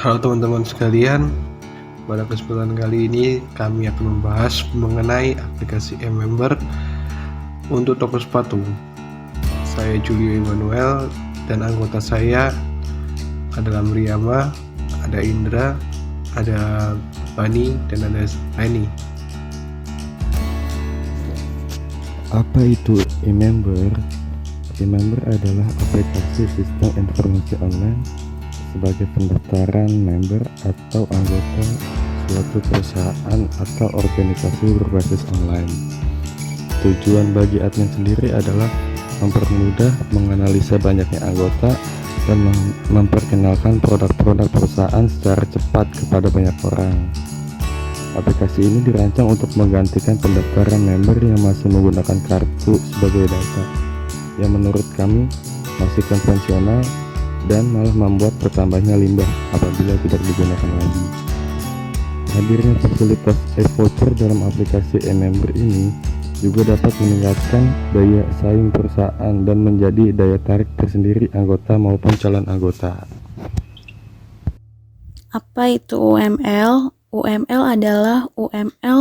Halo teman-teman sekalian, pada kesempatan kali ini kami akan membahas mengenai aplikasi e-member untuk toko sepatu. Saya Julio Emmanuel dan anggota saya adalah Mriyama, ada Indra, ada Bani, dan ada Reni. Apa itu e-member? E-member adalah aplikasi sistem informasi online sebagai pendaftaran member atau anggota suatu perusahaan atau organisasi berbasis online. Tujuan bagi admin sendiri adalah mempermudah menganalisa banyaknya anggota dan memperkenalkan produk-produk perusahaan secara cepat kepada banyak orang. Aplikasi ini dirancang untuk menggantikan pendaftaran member yang masih menggunakan kartu sebagai data, yang menurut kami masih konvensional dan malah membuat bertambahnya limbah apabila tidak digunakan lagi. Hadirnya fasilitas e-voucher dalam aplikasi e-member ini juga dapat meningkatkan daya saing perusahaan dan menjadi daya tarik tersendiri anggota maupun calon anggota. Apa itu UML? UML adalah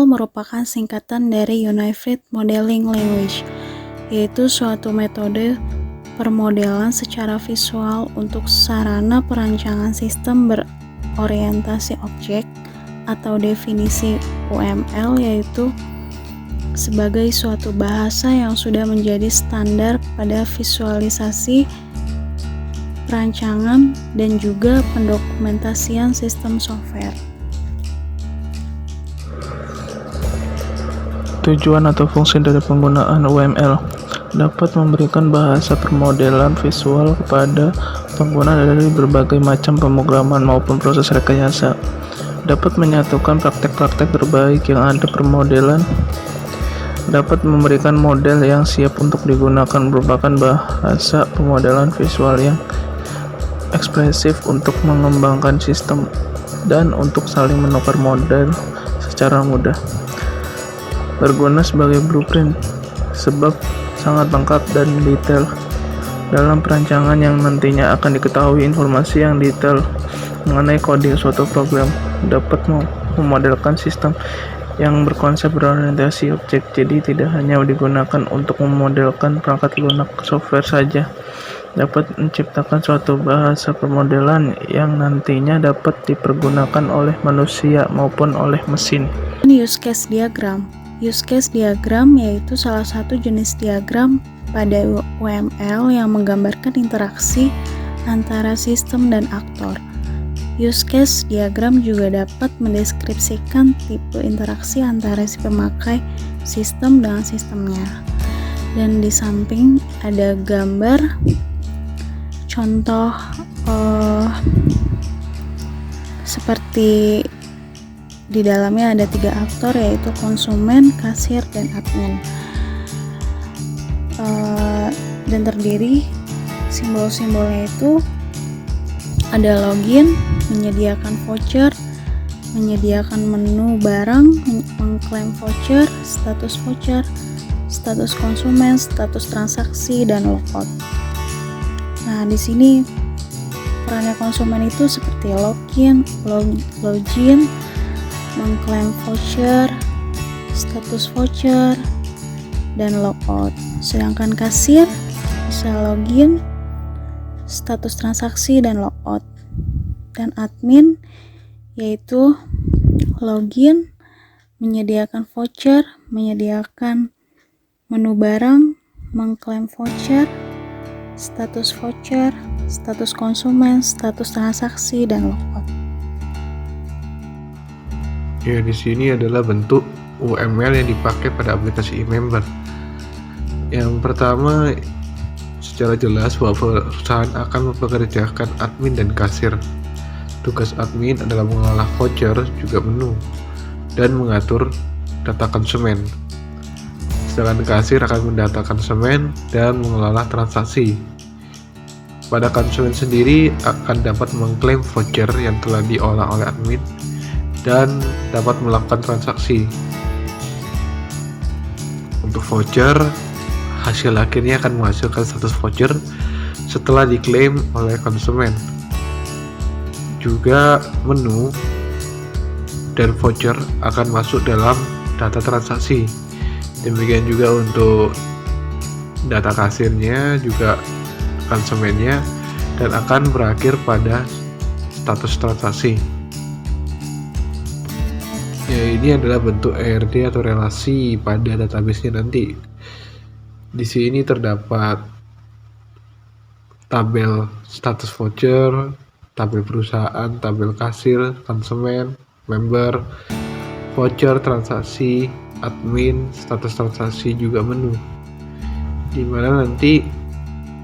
merupakan singkatan dari Unified Modeling Language, yaitu suatu metode permodelan secara visual untuk sarana perancangan sistem berorientasi objek, atau definisi UML yaitu sebagai suatu bahasa yang sudah menjadi standar pada visualisasi, perancangan, dan juga pendokumentasian sistem software. Tujuan atau fungsi dari penggunaan UML dapat memberikan bahasa permodelan visual kepada pengguna dari berbagai macam pemrograman maupun proses rekayasa. Dapat menyatukan praktek-praktek terbaik yang ada permodelan, dapat memberikan model yang siap untuk digunakan, merupakan bahasa pemodelan visual yang ekspresif untuk mengembangkan sistem dan untuk saling menukar model secara mudah. Berguna sebagai blueprint sebab sangat lengkap dan detail dalam perancangan yang nantinya akan diketahui informasi yang detail mengenai coding suatu program. Dapat memodelkan sistem yang berkonsep berorientasi objek, jadi tidak hanya digunakan untuk memodelkan perangkat lunak software saja. Dapat menciptakan suatu bahasa permodelan yang nantinya dapat dipergunakan oleh manusia maupun oleh mesin. Use case diagram. Use case diagram yaitu salah satu jenis diagram pada UML yang menggambarkan interaksi antara sistem dan aktor. Use case diagram juga dapat mendeskripsikan tipe interaksi antara si pemakai sistem dengan sistemnya. Dan di samping ada gambar contoh seperti di dalamnya ada 3 aktor, yaitu konsumen, kasir, dan admin. Dan terdiri simbol-simbolnya itu ada login, menyediakan voucher, menyediakan menu barang, mengklaim voucher, status konsumen, status transaksi, dan logout. Nah, di sini perannya konsumen itu seperti login, mengklaim voucher, status voucher, dan logout. Sedangkan kasir bisa login, status transaksi, dan logout. Dan admin yaitu login, menyediakan voucher, menyediakan menu barang, mengklaim voucher, status konsumen, status transaksi, dan logout. Ya, di sini adalah bentuk UML yang dipakai pada aplikasi e-member. Yang pertama, secara jelas bahwa perusahaan akan mempekerjakan admin dan kasir. Tugas admin adalah mengolah voucher, juga menu, dan mengatur data konsumen. Sedangkan kasir akan mendata konsumen dan mengelola transaksi. Pada konsumen sendiri akan dapat mengklaim voucher yang telah diolah oleh admin dan dapat melakukan transaksi. Untuk voucher, hasil akhirnya akan menghasilkan status voucher setelah diklaim oleh konsumen. Juga menu dan voucher akan masuk dalam data transaksi. Demikian juga untuk data kasirnya, juga konsumennya, dan akan berakhir pada status transaksi. Ya, ini adalah bentuk ERD atau relasi pada database-nya nanti. Di sini terdapat tabel status voucher, tabel perusahaan, tabel kasir, konsumen, member, voucher, transaksi, admin, status transaksi, juga menu. Di mana nanti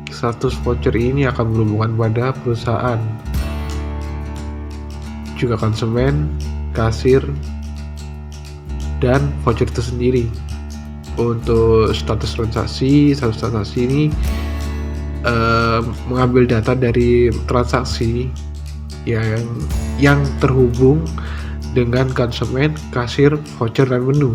status voucher ini akan berhubungan pada perusahaan, juga konsumen, kasir, dan voucher itu sendiri. Untuk status transaksi ini mengambil data dari transaksi yang terhubung dengan konsumen, kasir, voucher, dan menu.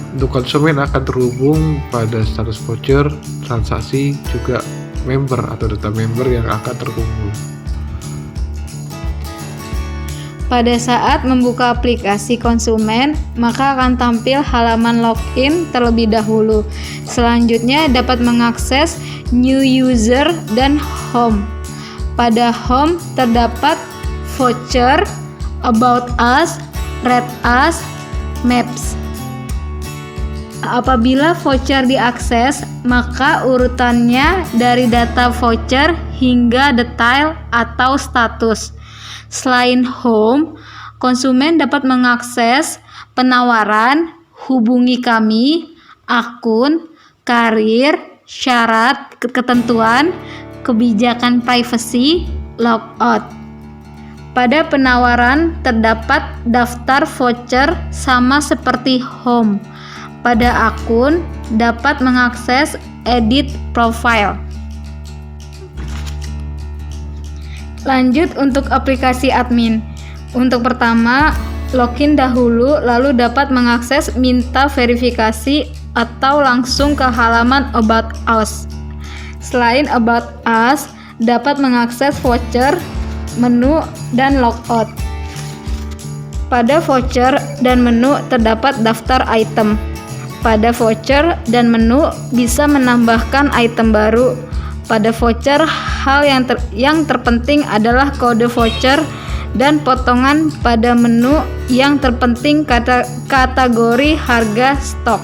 Untuk konsumen akan terhubung pada status voucher, transaksi, juga member atau data member yang akan terhubung. Pada saat membuka aplikasi konsumen, maka akan tampil halaman login terlebih dahulu. Selanjutnya dapat mengakses new user dan home. Pada home terdapat voucher, about us, rate us, maps. Apabila voucher diakses, maka urutannya dari data voucher hingga detail atau status. Selain home, konsumen dapat mengakses penawaran, hubungi kami, akun, karir, syarat, ketentuan, kebijakan privacy, logout. Pada penawaran terdapat daftar voucher sama seperti home. Pada akun dapat mengakses edit profile. Lanjut untuk aplikasi admin. Untuk pertama, login dahulu lalu dapat mengakses minta verifikasi atau langsung ke halaman About Us. Selain About Us, dapat mengakses voucher, menu, dan logout. Pada voucher dan menu terdapat daftar item. Pada voucher dan menu bisa menambahkan item baru. Pada voucher, hal yang terpenting adalah kode voucher dan potongan. Pada menu, yang terpenting kategori harga stok.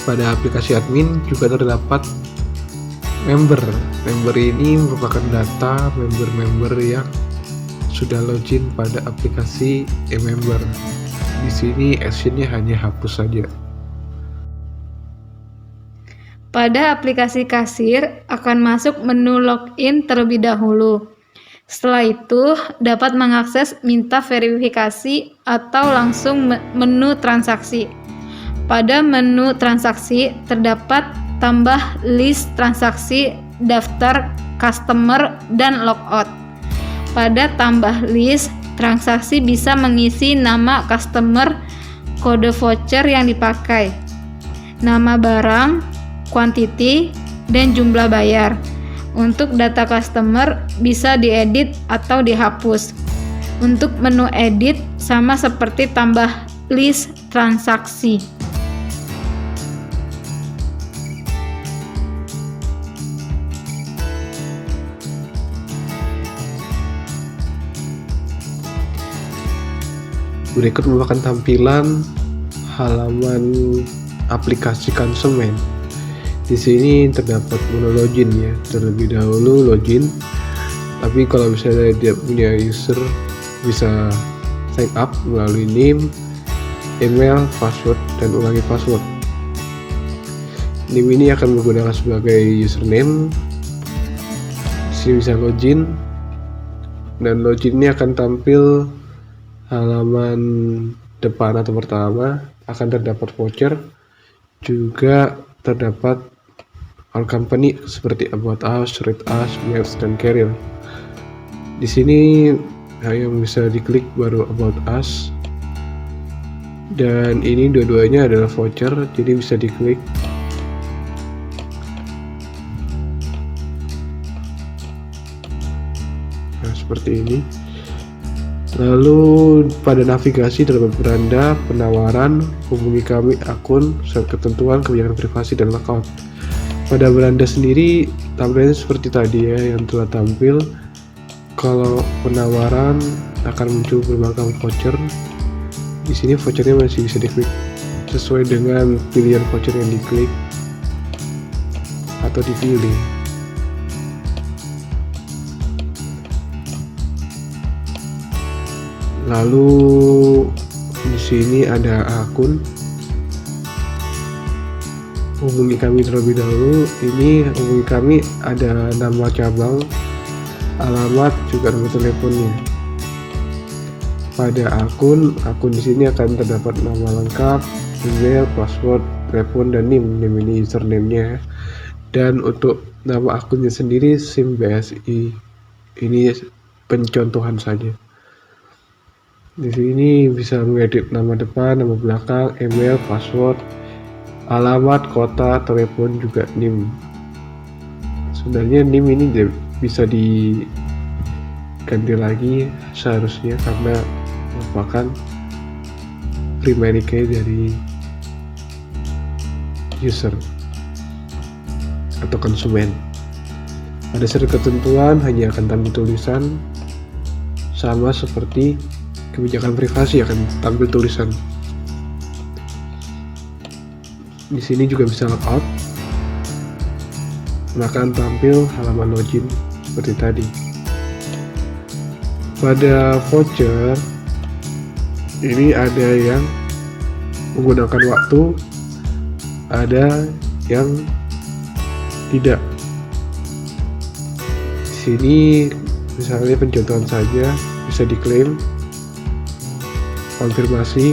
Pada aplikasi admin juga terdapat member. Member ini merupakan data member-member yang sudah login pada aplikasi e-member. Di sini actionnya hanya hapus saja. Pada aplikasi kasir akan masuk menu login terlebih dahulu. Setelah itu dapat mengakses minta verifikasi atau langsung menu transaksi. Pada menu transaksi terdapat tambah list transaksi, daftar customer, dan logout. Pada tambah list transaksi bisa mengisi nama customer, kode voucher yang dipakai, nama barang, quantity, dan jumlah bayar. Untuk data customer bisa diedit atau dihapus. Untuk menu edit sama seperti tambah list transaksi. Berikut merupakan tampilan halaman aplikasi konsumen. Di sini terdapat menu login ya. Terlebih dahulu login. Tapi kalau misalnya dia punya user bisa sign up melalui name, email, password, dan ulangi password. Name ini akan menggunakan sebagai username. Di sini bisa login. Dan login ini akan tampil halaman depan atau pertama, akan terdapat voucher, juga terdapat all company seperti About Us, Rate Us, Maps, dan Career. Di sini yang bisa diklik baru About Us, dan ini dua-duanya adalah voucher, jadi bisa diklik. Nah, seperti ini. Lalu pada navigasi terdapat beranda penawaran, hubungi kami, akun, ketentuan, kebijakan privasi, dan lockout. Pada beranda sendiri tampilannya seperti tadi ya yang telah tampil. Kalau penawaran akan muncul berbagai voucher. Di sini vouchernya masih bisa diklik sesuai dengan pilihan voucher yang diklik atau dipilih. Lalu di sini ada akun, hubungi kami terlebih dahulu. Ini hubungi kami, ada nama cabang, alamat, juga nomor teleponnya. Pada akun di sini akan terdapat nama lengkap, email, password, telepon, dan NIM. NIM ini username-nya. Dan untuk nama akunnya sendiri SIM BSI. Ini pencontohan saja. Di sini bisa mengedit nama depan, nama belakang, email, password, alamat, kota, telepon, juga NIM. Sebenarnya NIM ini bisa diganti lagi seharusnya karena merupakan primary key dari user atau konsumen. Pada seri ketentuan hanya akan tampil tulisan, sama seperti kebijakan privasi akan tampil tulisan. Di sini juga bisa logout, maka akan tampil halaman login seperti tadi. Pada voucher ini ada yang menggunakan waktu, ada yang tidak. Di sini misalnya pencontohan saja, bisa diklaim, konfirmasi,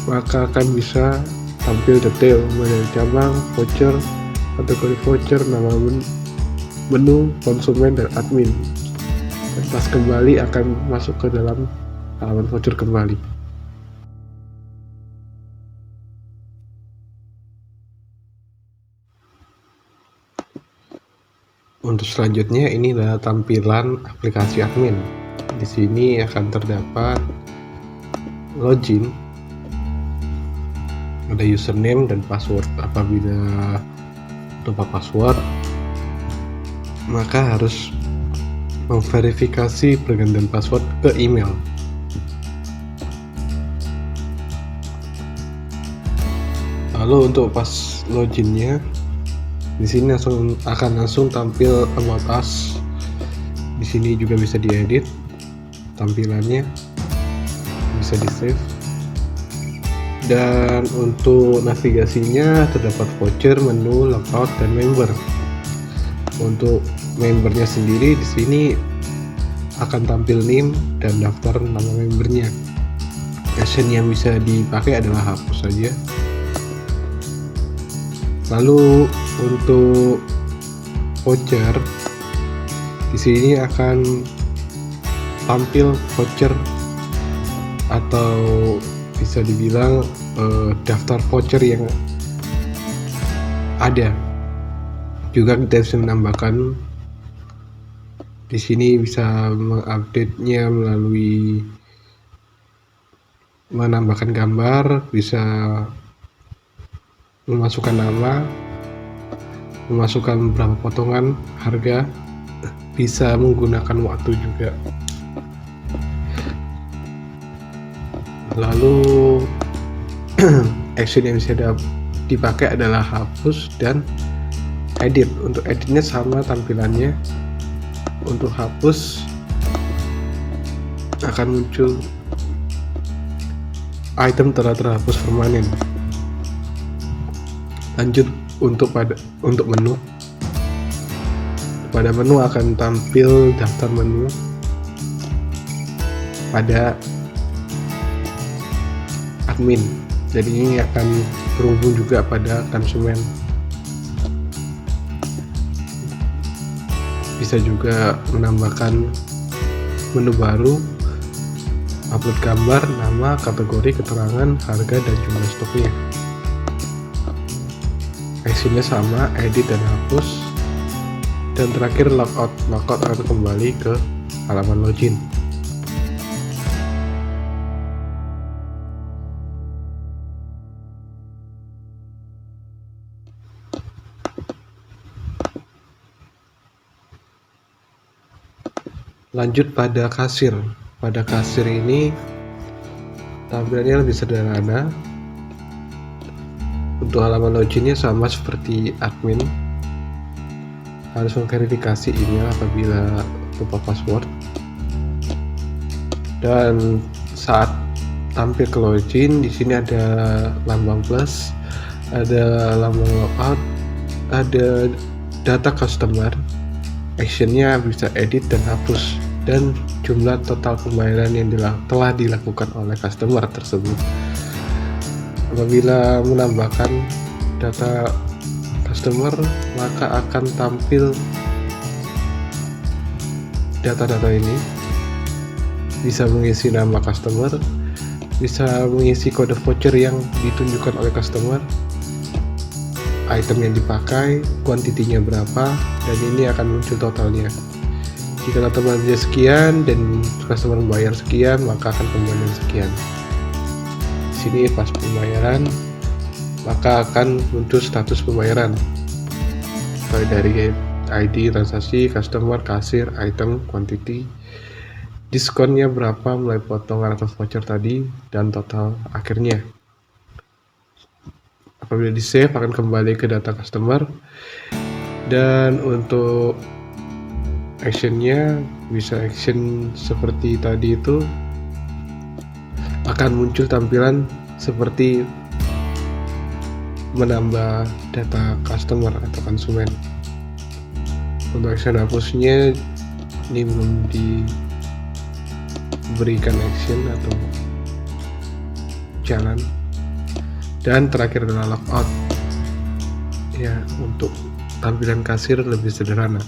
maka akan bisa tampil detail mengenai cabang, voucher, kategori voucher, nama menu, konsumen, dan admin. Dan pas kembali akan masuk ke dalam halaman voucher kembali. Untuk selanjutnya ini adalah tampilan aplikasi admin. Di sini akan terdapat login, ada username dan password. Apabila lupa password, maka harus memverifikasi pergantian password ke email. Lalu untuk pas loginnya, di sini akan langsung tampil about us. Di sini juga bisa diedit tampilannya, bisa di save. Dan untuk navigasinya terdapat voucher, menu, logout, dan member. Untuk membernya sendiri di sini akan tampil NIM dan daftar nama membernya. Action yang bisa dipakai adalah hapus saja. Lalu untuk voucher di sini akan tampil voucher atau bisa dibilang daftar voucher yang ada. Juga kita bisa menambahkan di sini, bisa mengupdate-nya melalui menambahkan gambar, bisa memasukkan nama, memasukkan beberapa potongan harga, bisa menggunakan waktu juga. Lalu action yang bisa dipakai adalah hapus dan edit. Untuk editnya sama tampilannya. Untuk hapus akan muncul item telah terhapus permanen. Lanjut untuk menu. Pada menu akan tampil daftar menu pada admin. Jadi ini akan berhubung juga pada konsumen. Bisa juga menambahkan menu baru, upload gambar, nama, kategori, keterangan, harga, dan jumlah stoknya. Actionnya sama, edit dan hapus. Dan terakhir logout akan kembali ke halaman login. Lanjut pada kasir. Pada kasir ini tampilannya lebih sederhana. Untuk halaman loginnya sama seperti admin, harus memverifikasi email apabila lupa password, dan saat tampil ke login di sini ada lambang plus, ada lambang logout, ada data customer, actionnya bisa edit dan hapus, dan jumlah total pembayaran yang telah dilakukan oleh customer tersebut. Apabila menambahkan data customer, maka akan tampil data-data ini. Bisa mengisi nama customer, bisa mengisi kode voucher yang ditunjukkan oleh customer, item yang dipakai, kuantitinya berapa, dan ini akan muncul totalnya. Jika total belanja sekian dan customer membayar sekian, maka akan pembayaran sekian. Di sini pas pembayaran, maka akan muncul status pembayaran mulai dari ID, transaksi, customer, kasir, item, quantity, diskonnya berapa mulai potongan atau voucher tadi, dan total akhirnya. Apabila di save akan kembali ke data customer, dan untuk actionnya bisa action seperti tadi itu, akan muncul tampilan seperti menambah data customer atau konsumen. Untuk action hapusnya ini belum diberikan action atau jalan. Dan terakhir adalah logout. Ya, untuk tampilan kasir lebih sederhana.